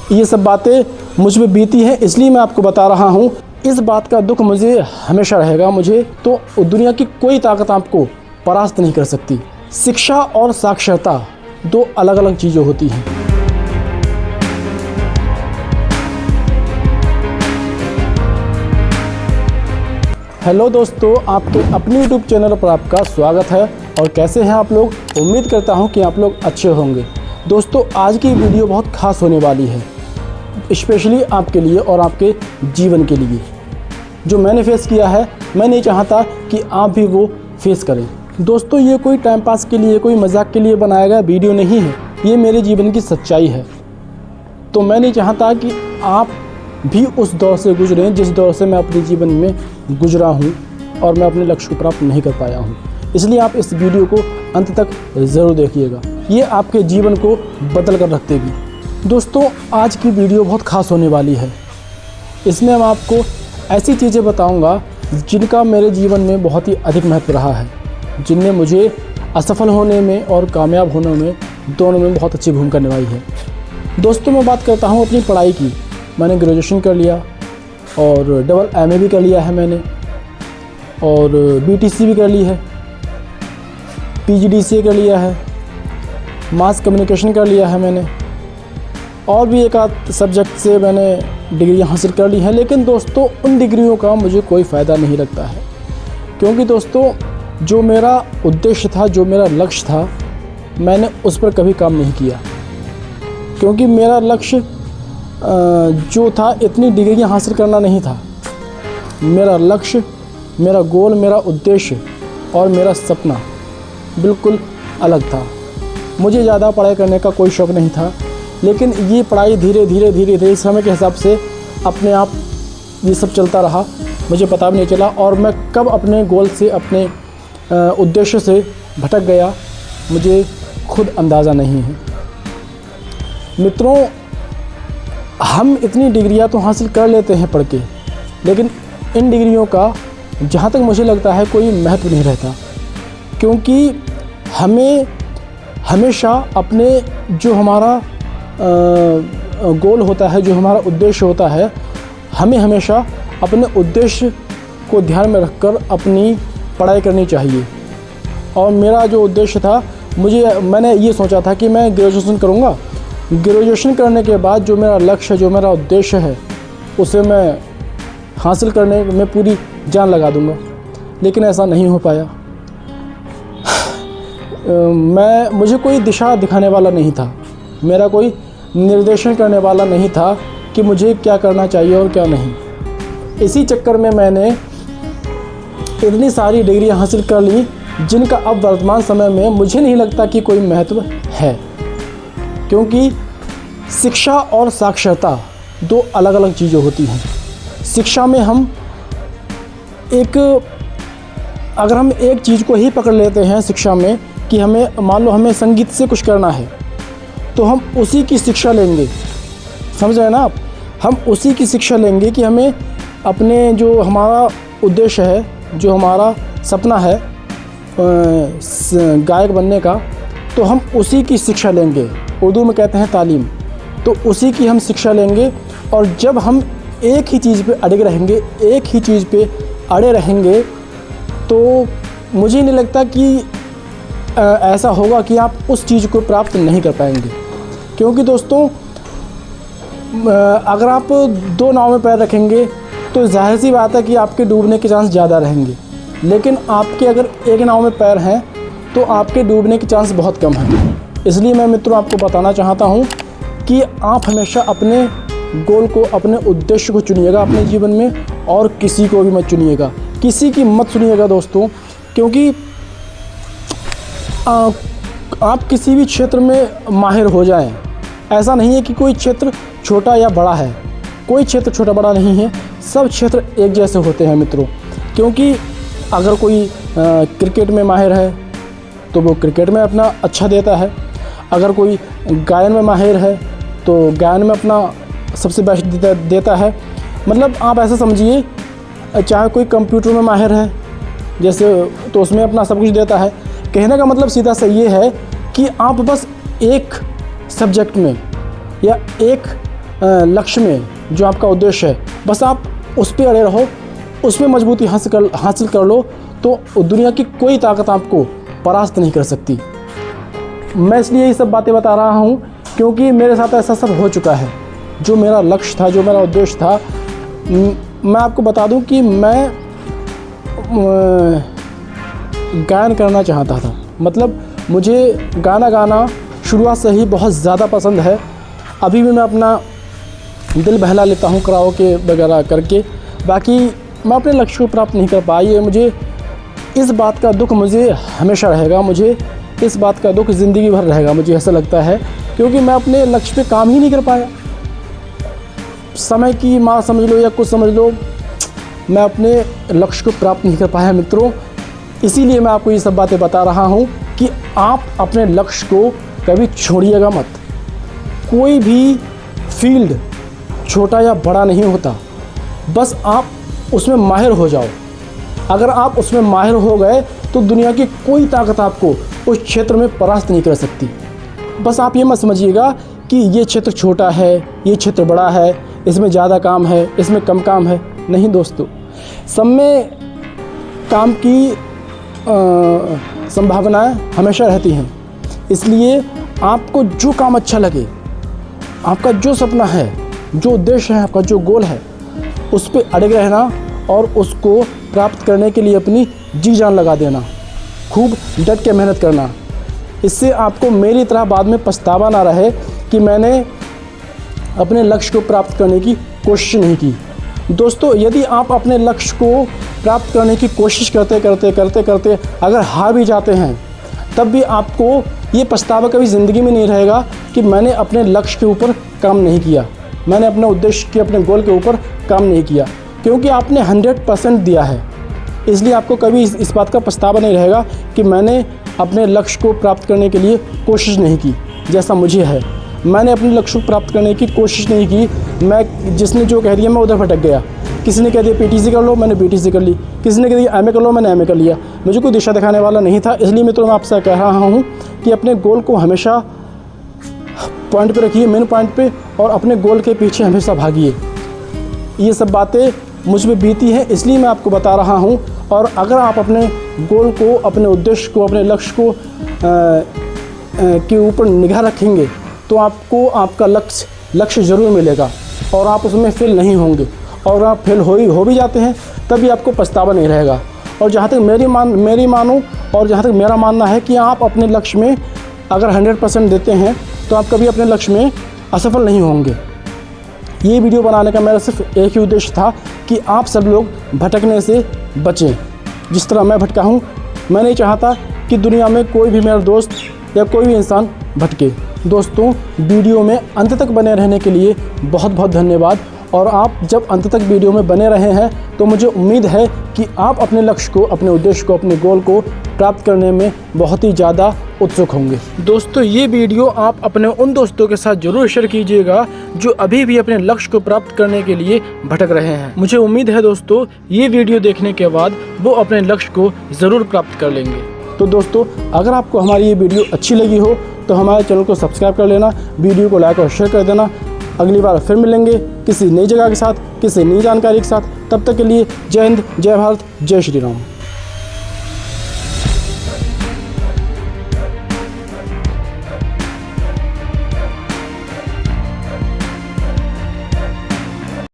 ये सब बातें मुझ पे बीती हैं, इसलिए मैं आपको बता रहा हूँ। इस बात का दुख मुझे हमेशा रहेगा। मुझे तो दुनिया की कोई ताकत आपको परास्त नहीं कर सकती। शिक्षा और साक्षरता दो अलग अलग चीज़ें होती हैं। हेलो दोस्तों, आपके अपने यूट्यूब चैनल पर आपका स्वागत है। और कैसे हैं आप लोग? उम्मीद करता हूं कि आप लोग अच्छे होंगे। दोस्तों, आज की वीडियो बहुत खास होने वाली है, स्पेशली आपके लिए और आपके जीवन के लिए। जो मैंने फेस किया है, मैं नहीं चाहता कि आप भी वो फेस करें। दोस्तों, ये कोई टाइम पास के लिए, कोई मजाक के लिए बनाया गया वीडियो नहीं है, ये मेरे जीवन की सच्चाई है। तो मैं नहीं चाहता कि आप भी उस दौर से गुजरें जिस दौर से मैं अपने जीवन में गुजरा हूँ और मैं अपने लक्ष्य को प्राप्त नहीं कर पाया हूँ। इसलिए आप इस वीडियो को अंत तक ज़रूर देखिएगा, ये आपके जीवन को बदल कर रख देगी। दोस्तों, आज की वीडियो बहुत ख़ास होने वाली है। इसमें मैं आपको ऐसी चीज़ें बताऊँगा जिनका मेरे जीवन में बहुत ही अधिक महत्व रहा है, जिनने मुझे असफल होने में और कामयाब होने में दोनों में बहुत अच्छी भूमिका निभाई है। दोस्तों, मैं बात करता हूँ अपनी पढ़ाई की। मैंने ग्रेजुएशन कर लिया और डबल एमए भी कर लिया है मैंने, और बीटीसी भी कर ली है, पीजीडीसीए कर लिया है, मास कम्युनिकेशन कर लिया है मैंने, और भी एक आध सब्जेक्ट से मैंने डिग्रियां हासिल कर ली हैं। लेकिन दोस्तों, उन डिग्रियों का मुझे कोई फ़ायदा नहीं लगता है, क्योंकि दोस्तों जो मेरा उद्देश्य था, जो मेरा लक्ष्य था, मैंने उस पर कभी काम नहीं किया। क्योंकि मेरा लक्ष्य जो था इतनी डिग्रियां हासिल करना नहीं था। मेरा लक्ष्य, मेरा गोल, मेरा उद्देश्य और मेरा सपना बिल्कुल अलग था। मुझे ज़्यादा पढ़ाई करने का कोई शौक़ नहीं था, लेकिन ये पढ़ाई धीरे धीरे समय के हिसाब से अपने आप ये सब चलता रहा। मुझे पता भी नहीं चला और मैं कब अपने गोल से, अपने उद्देश्य से भटक गया, मुझे खुद अंदाज़ा नहीं है। मित्रों, हम इतनी डिग्रियां तो हासिल कर लेते हैं पढ़ के, लेकिन इन डिग्रियों का जहाँ तक मुझे लगता है कोई महत्व नहीं रहता। क्योंकि हमें हमेशा अपने जो हमारा गोल होता है, जो हमारा उद्देश्य होता है, हमें हमेशा अपने उद्देश्य को ध्यान में रखकर अपनी पढ़ाई करनी चाहिए। और मेरा जो उद्देश्य था, मैंने ये सोचा था कि मैं ग्रेजुएशन करूँगा। ग्रेजुएशन करने के बाद जो मेरा लक्ष्य, जो मेरा उद्देश्य है, उसे मैं हासिल करने में पूरी जान लगा दूंगा। लेकिन ऐसा नहीं हो पाया। मुझे कोई दिशा दिखाने वाला नहीं था, मेरा कोई निर्देशन करने वाला नहीं था कि मुझे क्या करना चाहिए और क्या नहीं। इसी चक्कर में मैंने इतनी सारी डिग्रियां हासिल कर ली जिनका अब वर्तमान समय में मुझे नहीं लगता कि कोई महत्व है। क्योंकि शिक्षा और साक्षरता दो अलग अलग चीज़ें होती हैं। शिक्षा में अगर हम एक चीज़ को ही पकड़ लेते हैं शिक्षा में, कि हमें, मान लो हमें संगीत से कुछ करना है, तो हम उसी की शिक्षा लेंगे। समझ रहे हैं ना आप? हम उसी की शिक्षा लेंगे कि हमें अपने जो हमारा उद्देश्य है, जो हमारा सपना है गायक बनने का, तो हम उसी की शिक्षा लेंगे। उर्दू में कहते हैं तालीम। तो उसी की हम शिक्षा लेंगे। और जब हम एक ही चीज़ पे अड़े रहेंगे, एक ही चीज़ पे अड़े रहेंगे, तो मुझे नहीं लगता कि ऐसा होगा कि आप उस चीज़ को प्राप्त नहीं कर पाएंगे। क्योंकि दोस्तों, अगर आप दो नाव में पैर रखेंगे तो जाहिर सी बात है कि आपके डूबने के चांस ज़्यादा रहेंगे। लेकिन आपके अगर एक नाव में पैर हैं तो आपके डूबने के चांस बहुत कम हैं। इसलिए मैं मित्रों आपको बताना चाहता हूँ कि आप हमेशा अपने गोल को, अपने उद्देश्य को चुनिएगा अपने जीवन में, और किसी को भी मत चुनिएगा, किसी की मत सुनिएगा दोस्तों। क्योंकि आप किसी भी क्षेत्र में माहिर हो जाएं, ऐसा नहीं है कि कोई क्षेत्र छोटा या बड़ा है। कोई क्षेत्र छोटा बड़ा नहीं है, सब क्षेत्र एक जैसे होते हैं मित्रों। क्योंकि अगर कोई क्रिकेट में माहिर है तो वो क्रिकेट में अपना अच्छा देता है। अगर कोई गायन में माहिर है तो गायन में अपना सबसे बेस्ट देता है। मतलब आप ऐसा समझिए, चाहे कोई कंप्यूटर में माहिर है जैसे, तो उसमें अपना सब कुछ देता है। कहने का मतलब सीधा सा ये है कि आप बस एक सब्जेक्ट में या एक लक्ष्य में, जो आपका उद्देश्य है, बस आप उस पर अड़े रहो, उसमें मजबूती हासिल कर लो, तो दुनिया की कोई ताकत आपको परास्त नहीं कर सकती। मैं इसलिए ये सब बातें बता रहा हूँ क्योंकि मेरे साथ ऐसा सब हो चुका है। जो मेरा लक्ष्य था, जो मेरा उद्देश्य था, मैं आपको बता दूं कि मैं गायन करना चाहता था। मतलब मुझे गाना गाना शुरुआत से ही बहुत ज़्यादा पसंद है। अभी भी मैं अपना दिल बहला लेता हूँ कराओके वगैरह करके। बाकी मैं अपने लक्ष्य को प्राप्त नहीं कर पाई है। मुझे इस बात का दुख मुझे हमेशा रहेगा, मुझे इस बात का दुख ज़िंदगी भर रहेगा, मुझे ऐसा लगता है, क्योंकि मैं अपने लक्ष्य पे काम ही नहीं कर पाया। समय की मार समझ लो या कुछ समझ लो, मैं अपने लक्ष्य को प्राप्त नहीं कर पाया मित्रों। इसीलिए मैं आपको ये सब बातें बता रहा हूँ कि आप अपने लक्ष्य को कभी छोड़िएगा मत। कोई भी फील्ड छोटा या बड़ा नहीं होता, बस आप उसमें माहिर हो जाओ। अगर आप उसमें माहिर हो गए तो दुनिया की कोई ताकत आपको उस क्षेत्र में परास्त नहीं कर सकती। बस आप ये मत समझिएगा कि ये क्षेत्र छोटा है, ये क्षेत्र बड़ा है, इसमें ज़्यादा काम है, इसमें कम काम है। नहीं दोस्तों, सब में काम की संभावनाएं हमेशा रहती हैं। इसलिए आपको जो काम अच्छा लगे, आपका जो सपना है, जो उद्देश्य है, आपका जो गोल है, उस पर अड़े रहना और उसको प्राप्त करने के लिए अपनी जी जान लगा देना, खूब डट के मेहनत करना। इससे आपको मेरी तरह बाद में पछतावा ना रहे कि मैंने अपने लक्ष्य को प्राप्त करने की कोशिश नहीं की। दोस्तों, यदि आप अपने लक्ष्य को प्राप्त करने की कोशिश करते अगर हार भी जाते हैं, तब भी आपको ये पछतावा कभी ज़िंदगी में नहीं रहेगा कि मैंने अपने लक्ष्य के ऊपर काम नहीं किया, मैंने अपने उद्देश्य के, अपने गोल के ऊपर काम नहीं किया, क्योंकि आपने 100% दिया है। इसलिए आपको कभी इस बात का पछतावा नहीं रहेगा कि मैंने अपने लक्ष्य को प्राप्त करने के लिए कोशिश नहीं की। जैसा मुझे है, मैंने अपने लक्ष्य को प्राप्त करने की कोशिश नहीं की। मैं जिसने जो कह दिया मैं उधर भटक गया। किसी ने कह दिया पीटीसी कर लो, मैंने पीटीसी कर ली। किसी ने कह दिया एमए कर लो, मैंने एमए कर लिया। मुझे कोई दिशा दिखाने वाला नहीं था। इसलिए मित्रों, मैं आपसे कह रहा हूँ कि अपने गोल को हमेशा पॉइंट पे रखिए, मेन पॉइंट पे, और अपने गोल के पीछे हमेशा भागिए। ये सब बातें मुझ में बीती हैं, इसलिए मैं आपको बता रहा हूँ। और अगर आप अपने गोल को, अपने उद्देश्य को, अपने लक्ष्य को के ऊपर निगाह रखेंगे तो आपको आपका लक्ष्य ज़रूर मिलेगा और आप उसमें फेल नहीं होंगे। और आप फेल हो भी जाते हैं तभी आपको पछतावा नहीं रहेगा। और जहाँ तक मेरी मानो और जहाँ तक मेरा मानना है कि आप अपने लक्ष्य में अगर 100% देते हैं तो आप कभी अपने लक्ष्य में असफल नहीं होंगे। ये वीडियो बनाने का मेरा सिर्फ एक ही उद्देश्य था कि आप सब लोग भटकने से बचें। जिस तरह मैं भटका हूँ, मैं नहीं चाहता कि दुनिया में कोई भी मेरा दोस्त या कोई भी इंसान भटके। दोस्तों, वीडियो में अंत तक बने रहने के लिए बहुत बहुत धन्यवाद। और आप जब अंत तक वीडियो में बने रहे हैं तो मुझे उम्मीद है कि आप अपने लक्ष्य को, अपने उद्देश्य को, अपने गोल को प्राप्त करने में बहुत ही ज़्यादा उत्सुक होंगे। दोस्तों, ये वीडियो आप अपने उन दोस्तों के साथ ज़रूर शेयर कीजिएगा जो अभी भी अपने लक्ष्य को प्राप्त करने के लिए भटक रहे हैं। मुझे उम्मीद है दोस्तों, ये वीडियो देखने के बाद वो अपने लक्ष्य को ज़रूर प्राप्त कर लेंगे। तो दोस्तों, अगर आपको हमारी ये वीडियो अच्छी लगी हो तो हमारे चैनल को सब्सक्राइब कर लेना, वीडियो को लाइक और शेयर कर देना। अगली बार फिर मिलेंगे किसी नई जगह के साथ, किसी नई जानकारी के साथ। तब तक के लिए जय हिंद, जय भारत, जय श्री राम।